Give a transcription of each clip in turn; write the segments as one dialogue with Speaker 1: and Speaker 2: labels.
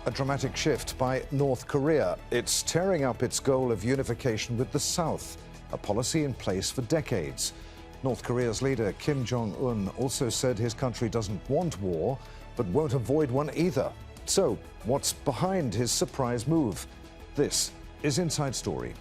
Speaker 1: A dramatic shift by North Korea. It's tearing up its goal of unification with the South, a policy in place for decades. North Korea's leader Kim Jong Un also said his country doesn't want war, but won't avoid one either. So, what's behind his surprise move? This is Inside Story.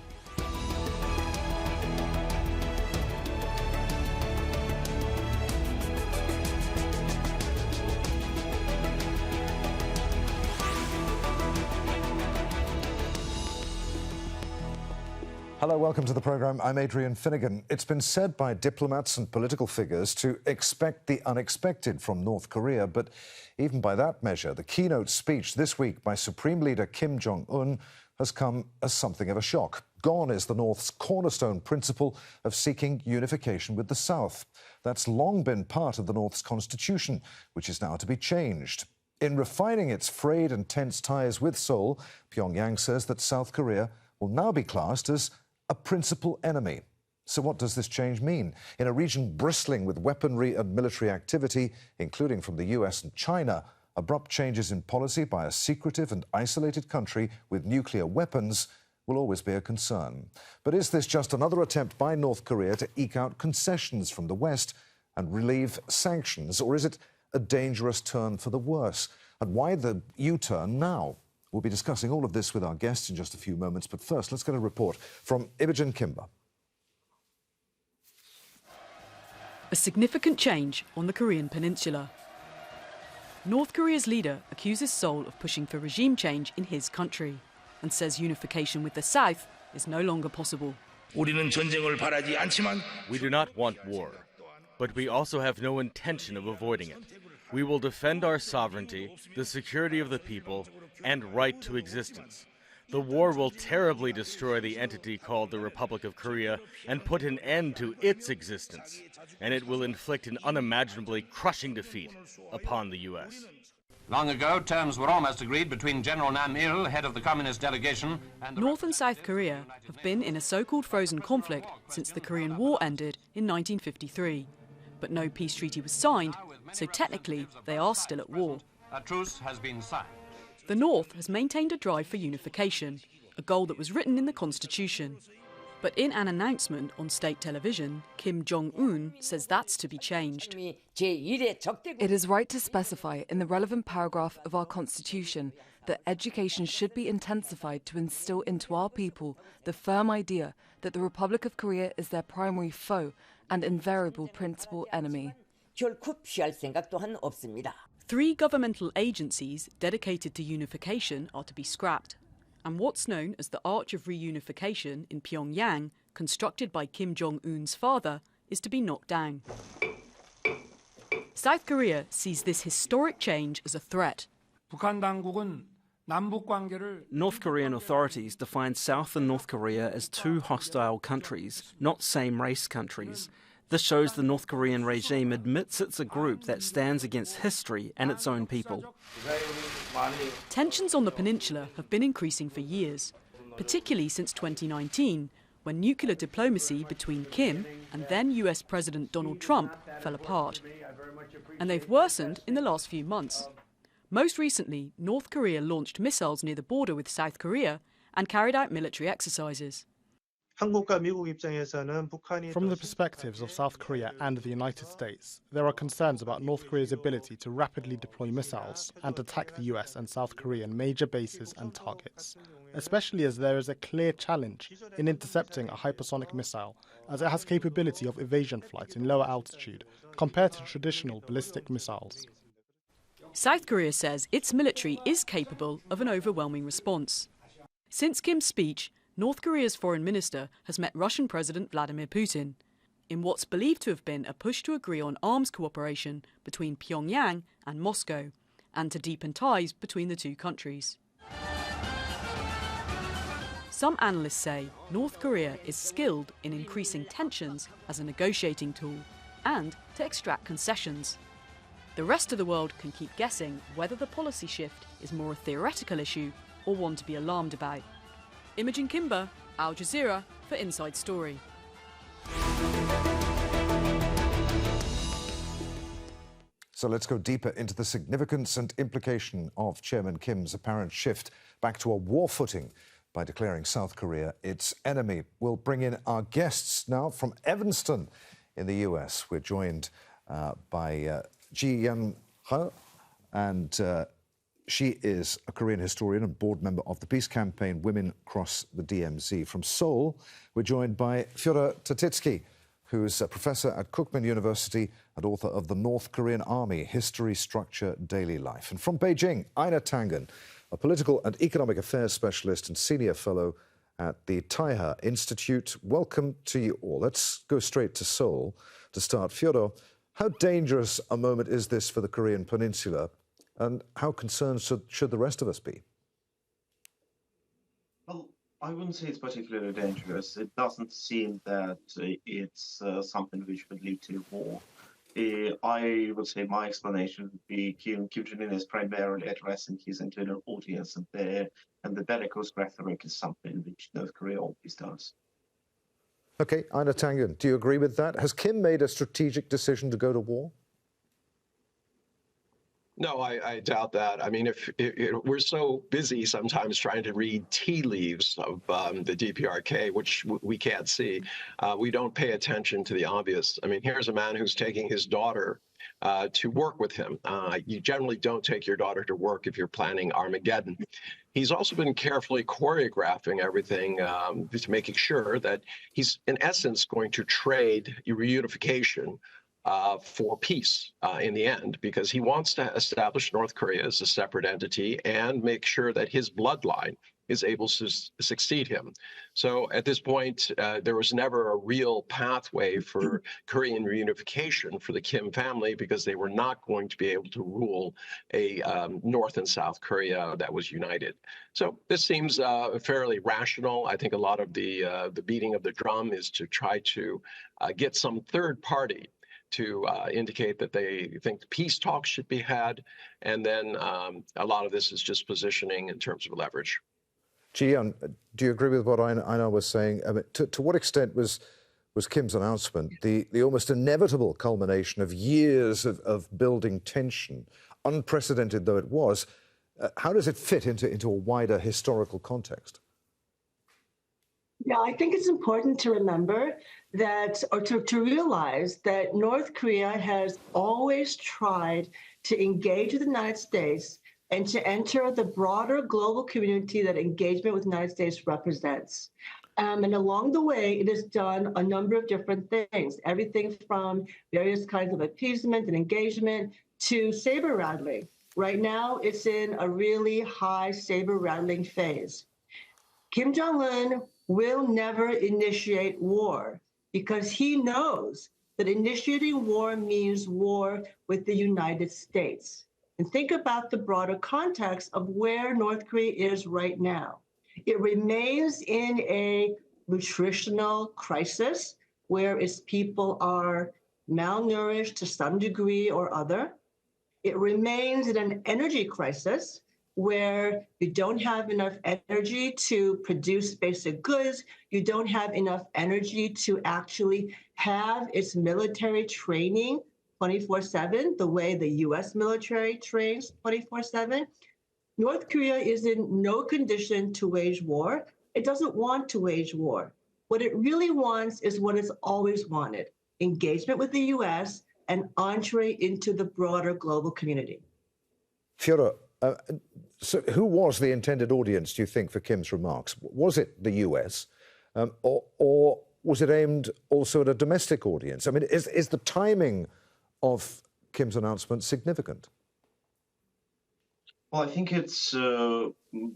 Speaker 1: Hello, welcome to the programme. I'm Adrian Finighan. It's been said by diplomats and political figures to expect the unexpected from North Korea, but even by that measure, the keynote speech this week by Supreme Leader Kim Jong Un has come as something of a shock. Gone is the North's cornerstone principle of seeking unification with the South. That's long been part of the North's constitution, which is now to be changed. In refining its frayed and tense ties with Seoul, Pyongyang says that South Korea will now be classed as a principal enemy. So what does this change mean? In a region bristling with weaponry and military activity, including from the US and China, abrupt changes in policy by a secretive and isolated country with nuclear weapons will always be a concern. But is this just another attempt by North Korea to eke out concessions from the West and relieve sanctions, or is it a dangerous turn for the worse? And why the U-turn now? We'll be discussing all of this with our guests in just a few moments, but first, let's get a report from Imogen Kimber.
Speaker 2: A significant change on the Korean peninsula. North Korea's leader accuses Seoul of pushing for regime change in his country and says unification with the South is no longer possible.
Speaker 3: We
Speaker 4: do not want war, but we also have no intention of avoiding it. We will defend our sovereignty, the security of the people, and right to existence. The war will terribly destroy the entity called the Republic of Korea and put an end to its existence, and it will inflict an unimaginably crushing defeat upon the U.S.
Speaker 5: Long ago, terms were almost agreed between General Nam-il, head of the Communist delegation, and
Speaker 2: North and South Korea have been in a so-called frozen conflict since the Korean War ended in 1953. But no peace treaty was signed, so technically they are still at war.
Speaker 5: A truce has been signed.
Speaker 2: The North has maintained a drive for unification, a goal that was written in the constitution. But in an announcement on state television, Kim Jong Un says that's to be changed.
Speaker 6: It is right to specify in the relevant paragraph of our constitution that education should be intensified to instill into our people the firm idea that the Republic of Korea is their primary foe and invariable principal enemy.
Speaker 2: 3 governmental agencies dedicated to unification are to be scrapped, and what's known as the Arch of Reunification in Pyongyang, constructed by Kim Jong Un's father, is to be knocked down. South Korea sees this historic change as a threat.
Speaker 7: North Korean authorities define South and North Korea as 2 hostile countries, not same-race countries. This shows the North Korean regime admits it's a group that stands against history and its own people.
Speaker 2: Tensions on the peninsula have been increasing for years, particularly since 2019, when nuclear diplomacy between Kim and then US President Donald Trump fell apart. And they've worsened in the last few months. Most recently, North Korea launched missiles near the border with South Korea and carried out military exercises.
Speaker 8: From the perspectives of South Korea and the United States, there are concerns about North Korea's ability to rapidly deploy missiles and attack the US and South Korean major bases and targets, especially as there is a clear challenge in intercepting a hypersonic missile, as it has capability of evasion flight in lower altitude compared to traditional ballistic missiles.
Speaker 2: South Korea says its military is capable of an overwhelming response. Since Kim's speech, North Korea's foreign minister has met Russian President Vladimir Putin in what's believed to have been a push to agree on arms cooperation between Pyongyang and Moscow and to deepen ties between the 2 countries. Some analysts say North Korea is skilled in increasing tensions as a negotiating tool and to extract concessions. The rest of the world can keep guessing whether the policy shift is more a theoretical issue or one to be alarmed about. Imogen Kimber, Al Jazeera for Inside Story.
Speaker 1: So let's go deeper into the significance and implication of Chairman Kim's apparent shift back to a war footing by declaring South Korea its enemy. We'll bring in our guests now from Evanston in the US. We're joined by Ji-Yeon, and she is a Korean historian and board member of the peace campaign Women Across the DMZ. From Seoul, we're joined by Fyodor Tertitskiy, who's a professor at Kookmin University and author of The North Korean Army, History, Structure, Daily Life. And from Beijing, Einar Tangen, a political and economic affairs specialist and senior fellow at the Taihe Institute. Welcome to you all. Let's go straight to Seoul to start. Fyodor, how dangerous a moment is this for the Korean Peninsula, and how concerned should the rest of us be?
Speaker 3: Well, I wouldn't say it's particularly dangerous. It doesn't seem that it's something which would lead to war. I would say my explanation would be Kim Jong Un is primarily addressing his internal audience, and the bellicose rhetoric is something which North Korea always does.
Speaker 1: Okay, Einar Tangen, do you agree with that? Has Kim made a strategic decision to go to war?
Speaker 9: No, I doubt that. I mean, if we're so busy sometimes trying to read tea leaves of the DPRK, which we can't see, we don't pay attention to the obvious. I mean, here's a man who's taking his daughter to work with him. You generally don't take your daughter to work if you're planning Armageddon. He's also been carefully choreographing everything to making sure that he's, in essence, going to trade reunification for peace in the end, because he wants to establish North Korea as a separate entity and make sure that his bloodline is able to succeed him. So at this point, there was never a real pathway for Korean reunification for the Kim family, because they were not going to be able to rule a North and South Korea that was united. So this seems fairly rational. I think a lot of the beating of the drum is to try to get some third party to indicate that they think peace talks should be had. And then a lot of this is just positioning in terms of leverage.
Speaker 1: Ji-Yeon, do you agree with what Einar was saying? I mean, to what extent was Kim's announcement the almost inevitable culmination of years of building tension, unprecedented though it was? How does it fit into a wider historical context?
Speaker 10: Yeah, I think it's important to remember that, or to realize that North Korea has always tried to engage with the United States and to enter the broader global community that engagement with the United States represents. And along the way, it has done a number of different things, everything from various kinds of appeasement and engagement to saber rattling. Right now, it's in a really high saber rattling phase. Kim Jong Un will never initiate war because he knows that initiating war means war with the United States. And think about the broader context of where North Korea is right now. It remains in a nutritional crisis where its people are malnourished to some degree or other. It remains in an energy crisis where you don't have enough energy to produce basic goods, you don't have enough energy to actually have its military training 24/7, the way the US military trains 24/7. North Korea is in no condition to wage war. It doesn't want to wage war. What it really wants is what it's always wanted, engagement with the US and entree into the broader global community.
Speaker 1: Fyodor, so who was the intended audience, do you think, for Kim's remarks? Was it the US, or was it aimed also at a domestic audience? I mean, is the timing of Kim's announcement significant?
Speaker 3: Well, I think it's the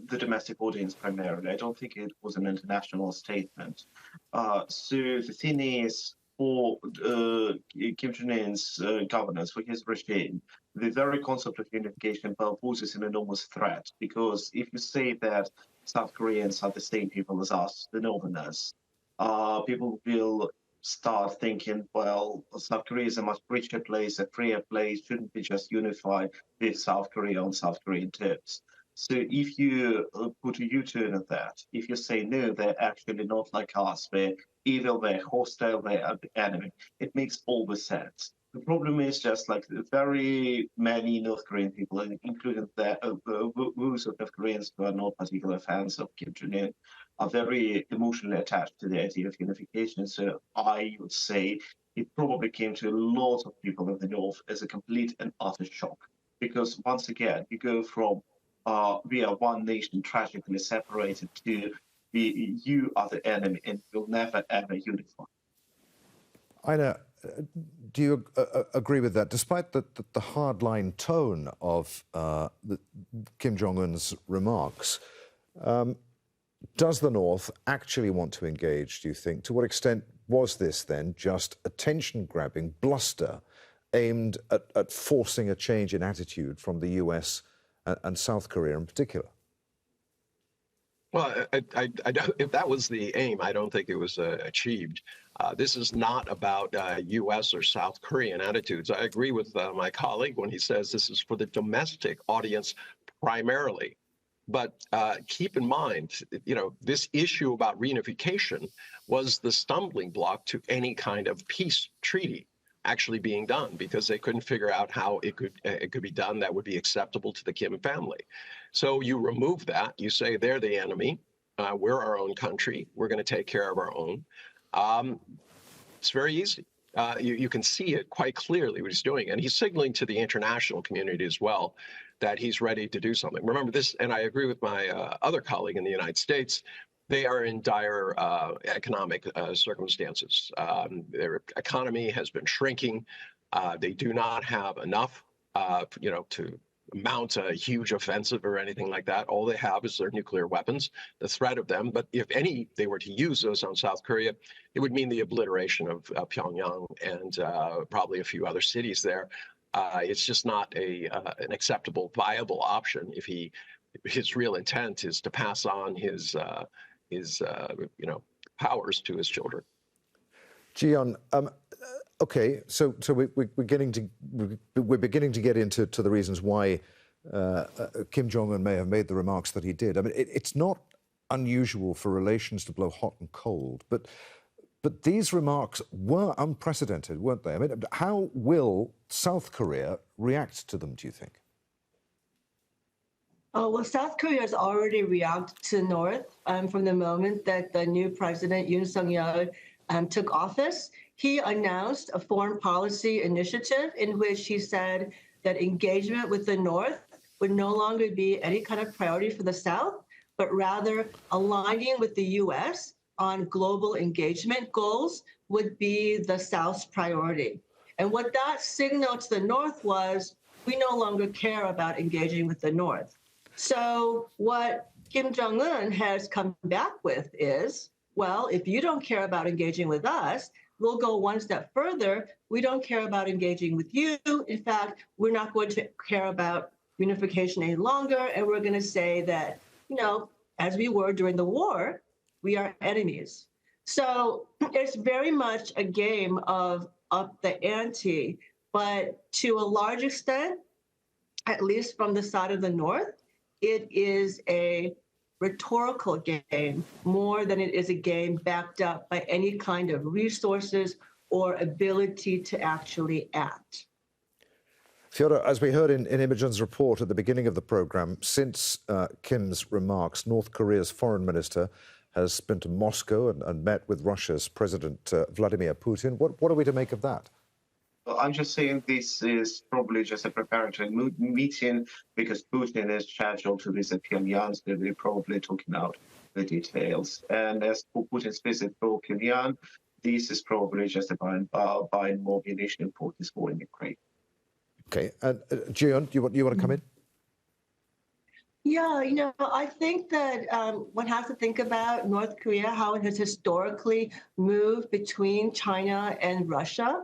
Speaker 3: domestic audience primarily. I don't think it was an international statement. So the thing is, for Kim Jong Un's governance, for his regime, the very concept of unification poses an enormous threat, because if you say that South Koreans are the same people as us, the Northerners, people will start thinking, well, South Korea is a much richer place, a freer place, shouldn't we just unify with South Korea on South Korean terms? So if you put a U-turn at that, if you say, no, they're actually not like us, they're evil, they're hostile, they're the enemy, it makes all the sense. The problem is just like very many North Korean people, including most of North Koreans who are not particular fans of Kim Jong Un, are very emotionally attached to the idea of unification. So I would say it probably came to a lot of people in the North as a complete and utter shock. Because once again, you go from we are one nation tragically separated to you are the enemy and you'll never ever unify.
Speaker 1: Einar, do you agree with that? Despite the hardline tone of Kim Jong Un's remarks, does the North actually want to engage, do you think? To what extent was this then just attention-grabbing bluster aimed at forcing a change in attitude from the US and South Korea in particular?
Speaker 9: Well, if that was the aim, I don't think it was achieved. This is not about U.S. or South Korean attitudes. I agree with my colleague when he says this is for the domestic audience primarily. But keep in mind, this issue about reunification was the stumbling block to any kind of peace treaty actually being done, because they couldn't figure out how it could be done that would be acceptable to the Kim family. So you remove that, you say they're the enemy, we're our own country, we're going to take care of our own. It's very easy. You can see it quite clearly what he's doing, and he's signaling to the international community as well that he's ready to do something. Remember this, and I agree with my other colleague in the United States, they are in dire economic circumstances. Their economy has been shrinking. They do not have enough, to mount a huge offensive or anything like that. All they have is their nuclear weapons, the threat of them. But if they were to use those on South Korea, it would mean the obliteration of Pyongyang and probably a few other cities there. It's just not an acceptable, viable option if his real intent is to pass on his powers to his children.
Speaker 1: Ji-Yeon, okay, so we're beginning to get into the reasons why Kim Jong Un may have made the remarks that he did. I mean, it's not unusual for relations to blow hot and cold, but these remarks were unprecedented, weren't they? I mean, how will South Korea react to them, do you think?
Speaker 10: Well, South Korea has already reacted to the North from the moment that the new president, Yoon Suk-yeol, took office. He announced a foreign policy initiative in which he said that engagement with the North would no longer be any kind of priority for the South, but rather aligning with the U.S. on global engagement goals would be the South's priority. And what that signaled to the North was, we no longer care about engaging with the North. So what Kim Jong Un has come back with is, well, if you don't care about engaging with us, we'll go one step further. We don't care about engaging with you. In fact, we're not going to care about unification any longer. And we're going to say that, as we were during the war, we are enemies. So it's very much a game of up the ante, but to a large extent, at least from the side of the North, it is a rhetorical game more than it is a game backed up by any kind of resources or ability to actually act.
Speaker 1: Fyodor, as we heard in Imogen's report at the beginning of the program, since Kim's remarks, North Korea's foreign minister has been to Moscow and met with Russia's President Vladimir Putin. What are we to make of that?
Speaker 3: Well, I'm just saying this is probably just a preparatory meeting because Putin is scheduled to visit Pyongyang, so we're probably talking out the details. And as for Putin's visit to Pyongyang, this is probably just about buying more ammunition for his war in Ukraine.
Speaker 1: Okay. Ji-Yeon, you want to come in?
Speaker 10: Yeah, I think that one has to think about North Korea, how it has historically moved between China and Russia.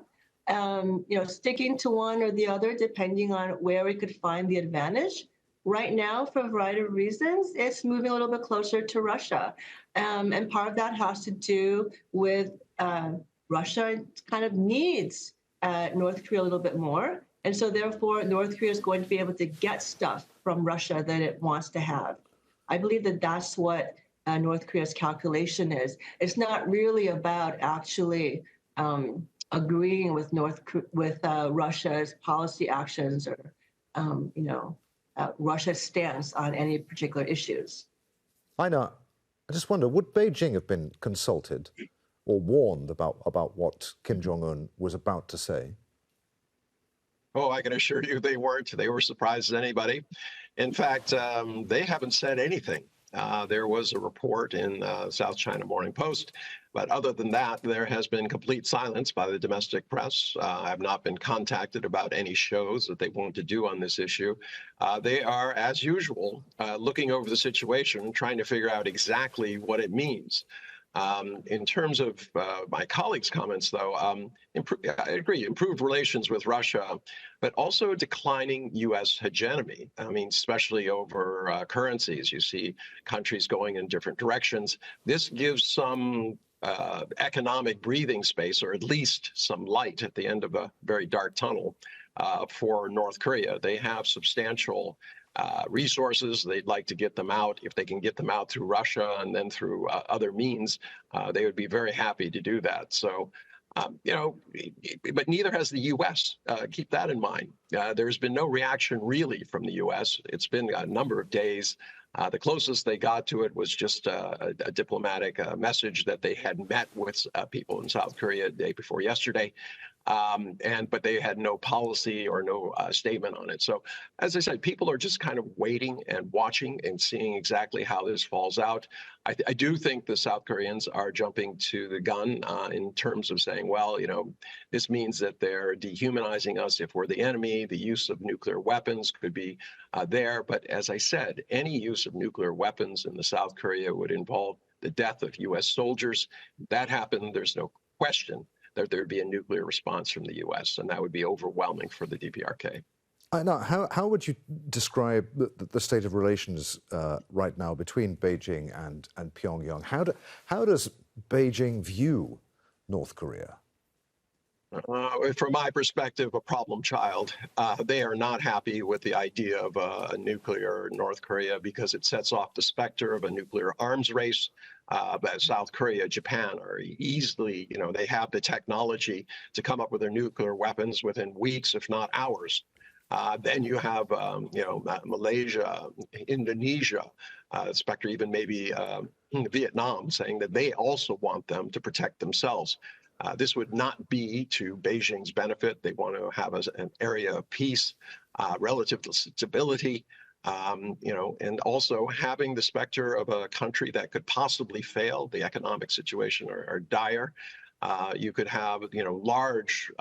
Speaker 10: Sticking to one or the other, depending on where we could find the advantage. Right now, for a variety of reasons, it's moving a little bit closer to Russia. And part of that has to do with Russia kind of needs North Korea a little bit more. And so therefore, North Korea is going to be able to get stuff from Russia that it wants to have. I believe that that's what North Korea's calculation is. It's not really about actually agreeing with Russia's policy actions or, Russia's stance on any particular issues.
Speaker 1: Einar, I just wonder, would Beijing have been consulted or warned about what Kim Jong Un was about to say?
Speaker 9: Oh, I can assure you they weren't. They were surprised as anybody. In fact, they haven't said anything. There was a report in South China Morning Post, but other than that, there has been complete silence by the domestic press. I have not been contacted about any shows that they want to do on this issue. They are, as usual, looking over the situation and trying to figure out exactly what it means. In terms of my colleagues' comments, though, I agree, improved relations with Russia, but also declining U.S. hegemony. I mean, especially over currencies. You see countries going in different directions. This gives some economic breathing space, or at least some light at the end of a very dark tunnel for North Korea. They have substantial resources. They'd like to get them out. If they can get them out through Russia and then through other means, they would be very happy to do that. So, but neither has the U.S. Keep that in mind. There's been no reaction really from the U.S. It's been a number of days. The closest they got to it was just a diplomatic message that they had met with people in South Korea the day before yesterday. But they had no policy or no statement on it. So, as I said, people are just kind of waiting and watching and seeing exactly how this falls out. I do think the South Koreans are jumping to the gun in terms of saying, well, this means that they're dehumanizing us if we're the enemy. The use of nuclear weapons could be there. But as I said, any use of nuclear weapons in the South Korea would involve the death of U.S. soldiers. If that happened, there's no question that there would be a nuclear response from the U.S., and that would be overwhelming for the DPRK.
Speaker 1: Now, how would you describe the state of relations right now between Beijing and Pyongyang? How does Beijing view North Korea?
Speaker 9: From my perspective, a problem child. They are not happy with the idea of a nuclear North Korea because it sets off the specter of a nuclear arms race. But South Korea, Japan are easily, they have the technology to come up with their nuclear weapons within weeks, if not hours. Then you have, Malaysia, Indonesia, specter, even maybe Vietnam, saying that they also want them to protect themselves. This would not be to Beijing's benefit. They want to have an area of peace, relative to stability, and also having the specter of a country that could possibly fail. The economic situation are dire. You could have, large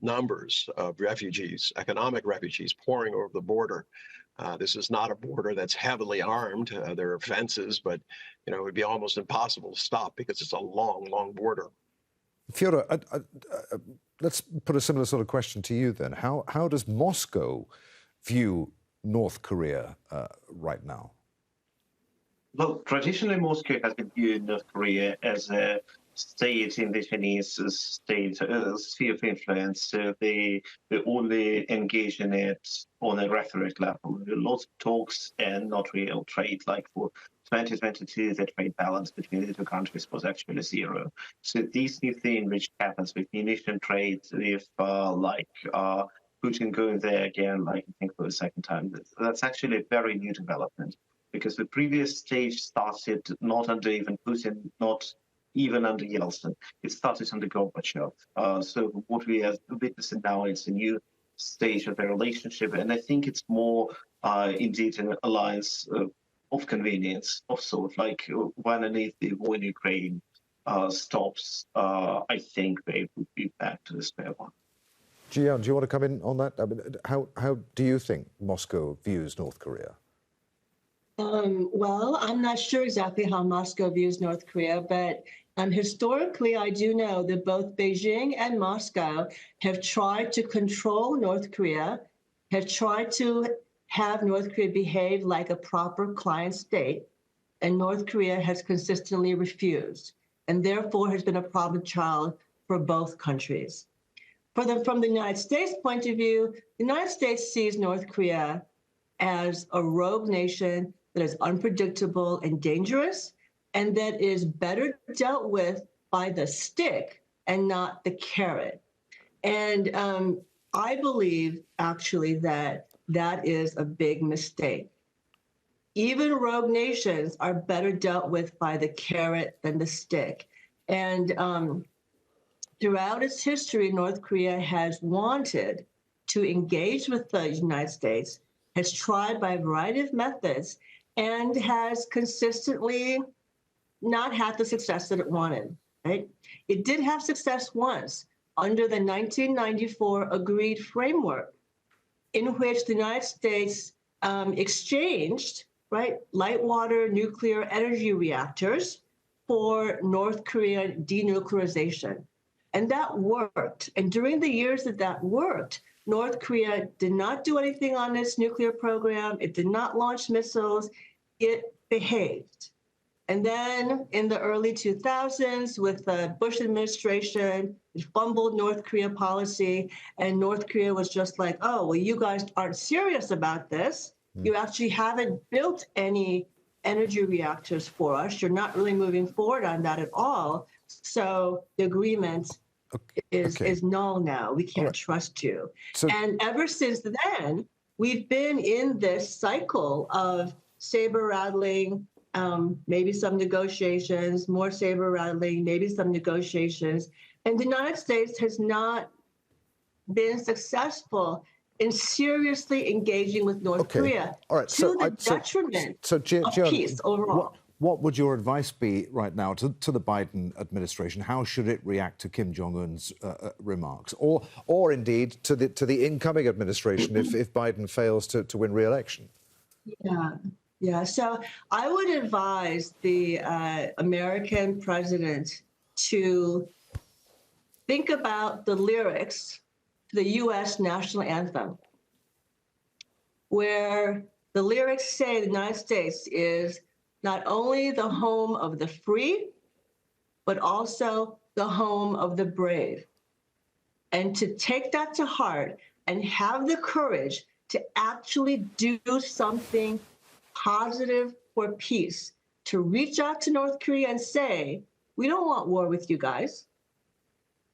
Speaker 9: numbers of refugees, economic refugees, pouring over the border. This is not a border that's heavily armed. There are fences, but, it would be almost impossible to stop because it's a long, long border.
Speaker 1: Fyodor, let's put a similar sort of question to you then. How does Moscow view North Korea right now?
Speaker 3: Well, traditionally, Moscow has been viewing North Korea as a state in the Chinese state sphere of influence. So they only engage in it on a rhetoric level. Lots of talks and not real trade. Like for 2022, the trade balance between the two countries was actually zero. So this new thing which happens with munition trade, with Putin going there again, I think for the second time, that's actually a very new development, because the previous stage started not under even Putin, not even under Yeltsin. It started under Gorbachev. So what we are witnessing now is a new stage of the relationship, and I think it's more indeed an alliance of convenience, of sort, like when and if the war in Ukraine stops, I think they would be back to the square one.
Speaker 1: Ji-Yeon, do you want to come in on that? I mean, how do you think Moscow views North Korea?
Speaker 10: Well, I'm not sure exactly how Moscow views North Korea, but historically, I do know that both Beijing and Moscow have tried to control North Korea, have tried to have North Korea behave like a proper client state, and North Korea has consistently refused, and therefore has been a problem child for both countries. From the United States' point of view, the United States sees North Korea as a rogue nation that is unpredictable and dangerous, and that is better dealt with by the stick and not the carrot. And I believe, actually, that that is a big mistake. Even rogue nations are better dealt with by the carrot than the stick. And throughout its history, North Korea has wanted to engage with the United States, has tried by a variety of methods, and has consistently not had the success that it wanted, right? It did have success once under the 1994 agreed framework, in which the United States exchanged, right, light water nuclear energy reactors for North Korean denuclearization. And that worked. And during the years that that worked, North Korea did not do anything on its nuclear program. It did not launch missiles. It behaved. And then in the early 2000s, with the Bush administration, it fumbled North Korea policy, and North Korea was just like, oh, well, you guys aren't serious about this. You actually haven't built any energy reactors for us. You're not really moving forward on that at all. So the agreement is null now. We can't trust you. And ever since then, we've been in this cycle of saber rattling, maybe some negotiations, more saber rattling, maybe some negotiations. And the United States has not been successful in seriously engaging with North Korea to the detriment of peace overall.
Speaker 1: What would your advice be right now to the Biden administration? How should it react to Kim Jong Un's remarks, or indeed to the incoming administration if Biden fails to win re-election?
Speaker 10: Yeah. So I would advise the American president to think about the lyrics to the U.S. national anthem, where the lyrics say the United States is not only the home of the free, but also the home of the brave. And to take that to heart and have the courage to actually do something positive for peace, to reach out to North Korea and say, we don't want war with you guys.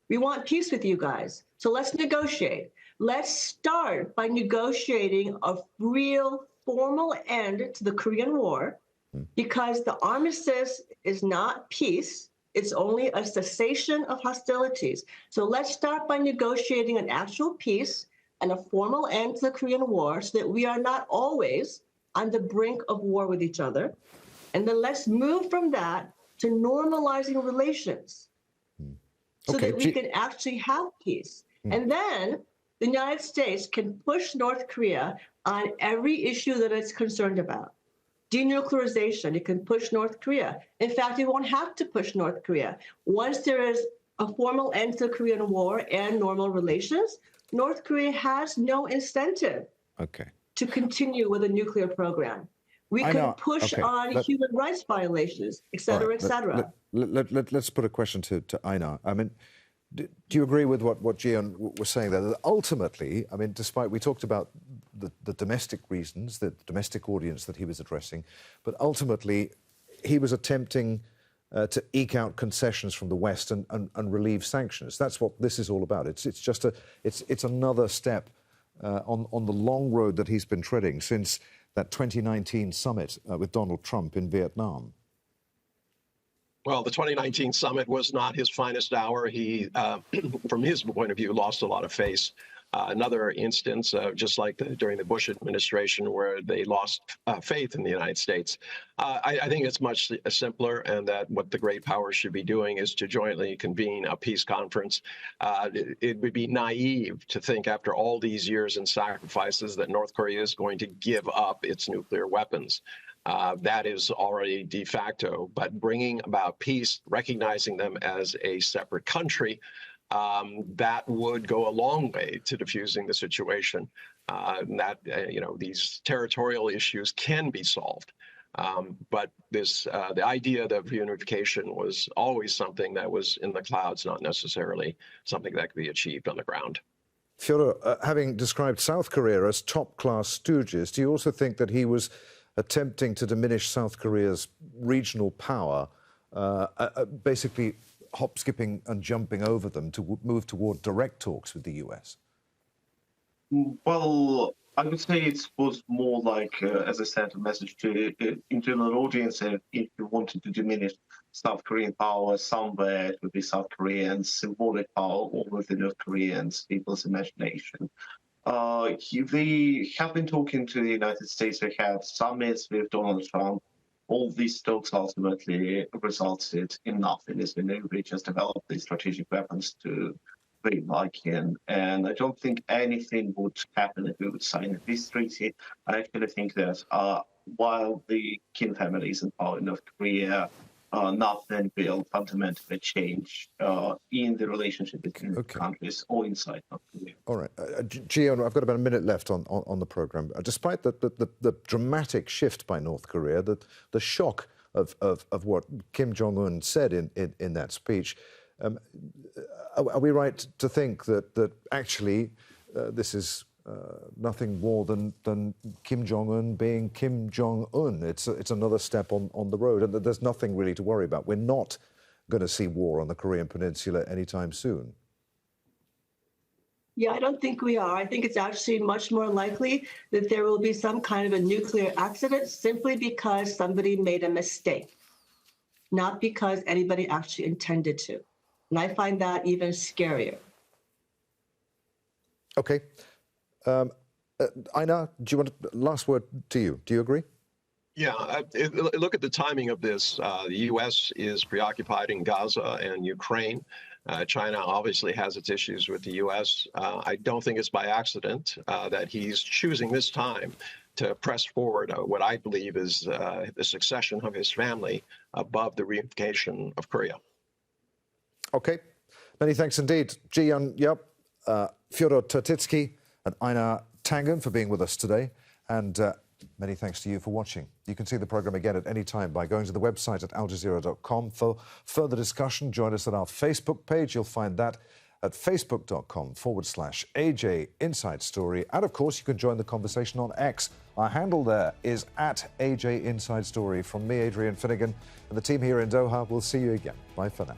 Speaker 10: We want peace with you guys. So let's negotiate. Let's start by negotiating a real formal end to the Korean War, because the armistice is not peace. It's only a cessation of hostilities. So let's start by negotiating an actual peace and a formal end to the Korean War so that we are not always on the brink of war with each other. And then let's move from that to normalizing relations so that we can actually have peace. And then the United States can push North Korea on every issue that it's concerned about. Denuclearization, it can push North Korea. In fact, it won't have to push North Korea. Once there is a formal end to the Korean War and normal relations, North Korea has no incentive to continue with a nuclear program. We can push on human rights violations, et cetera, et cetera.
Speaker 1: Let's put a question to Einar. I mean, do you agree with what Ji-Yeon was saying there? That ultimately, I mean, despite we talked about the domestic reasons, the domestic audience that he was addressing, but ultimately he was attempting to eke out concessions from the West and relieve sanctions. That's what this is all about. It's just it's another step on the long road that he's been treading since that 2019 summit with Donald Trump in Vietnam.
Speaker 9: Well, the 2019 summit was not his finest hour. He, from his point of view, lost a lot of face. Another instance, just like during the Bush administration, where they lost faith in the United States. I think it's much simpler, and that what the great powers should be doing is to jointly convene a peace conference. It would be naive to think, after all these years and sacrifices, that North Korea is going to give up its nuclear weapons. That is already de facto, but bringing about peace, recognizing them as a separate country, that would go a long way to diffusing the situation. These territorial issues can be solved. But the idea of reunification was always something that was in the clouds, not necessarily something that could be achieved on the ground.
Speaker 1: Fyodor, having described South Korea as top-class stooges, do you also think that he was attempting to diminish South Korea's regional power, basically hop, skipping and jumping over them to move toward direct talks with the US?
Speaker 3: Well, I would say it was more like, as I said, a message to internal audience. If you wanted to diminish South Korean power somewhere, it would be South Koreans' symbolic power over the North Koreans' people's imagination. They have been talking to the United States. They had summits with Donald Trump. All these talks ultimately resulted in nothing. It's been they just developed these strategic weapons to Pyongyang, and I don't think anything would happen if we would sign a peace treaty. I actually think that while the Kim family is in power in North Korea, nothing will fundamentally change in the relationship between the countries or inside North Korea.
Speaker 1: All right. Ji-Yeon, I've got about a minute left on the programme. Despite the dramatic shift by North Korea, the shock of what Kim Jong Un said in that speech, are we right to think that actually this is nothing more than Kim Jong Un being Kim Jong Un? It's another step on the road, and there's nothing really to worry about. We're not going to see war on the Korean Peninsula anytime soon.
Speaker 10: Yeah, I don't think we are. I think it's actually much more likely that there will be some kind of a nuclear accident simply because somebody made a mistake, not because anybody actually intended to. And I find that even scarier.
Speaker 1: Okay. Einar, do you want last word to you? Do you agree?
Speaker 9: Yeah, look at the timing of this. The U.S. is preoccupied in Gaza and Ukraine. China obviously has its issues with the U.S. I don't think it's by accident that he's choosing this time to press forward what I believe is the succession of his family above the reunification of Korea.
Speaker 1: Okay. Many thanks indeed. Ji-Yeon, Fyodor Tertitskiy and Einar Tangen for being with us today. And many thanks to you for watching. You can see the programme again at any time by going to the website at aljazeera.com. For further discussion, join us at our Facebook page. You'll find that at facebook.com/AJ Inside Story. And of course, you can join the conversation on X. Our handle there is at AJ Inside Story. From me, Adrian Finighan, and the team here in Doha, we'll see you again. Bye for now.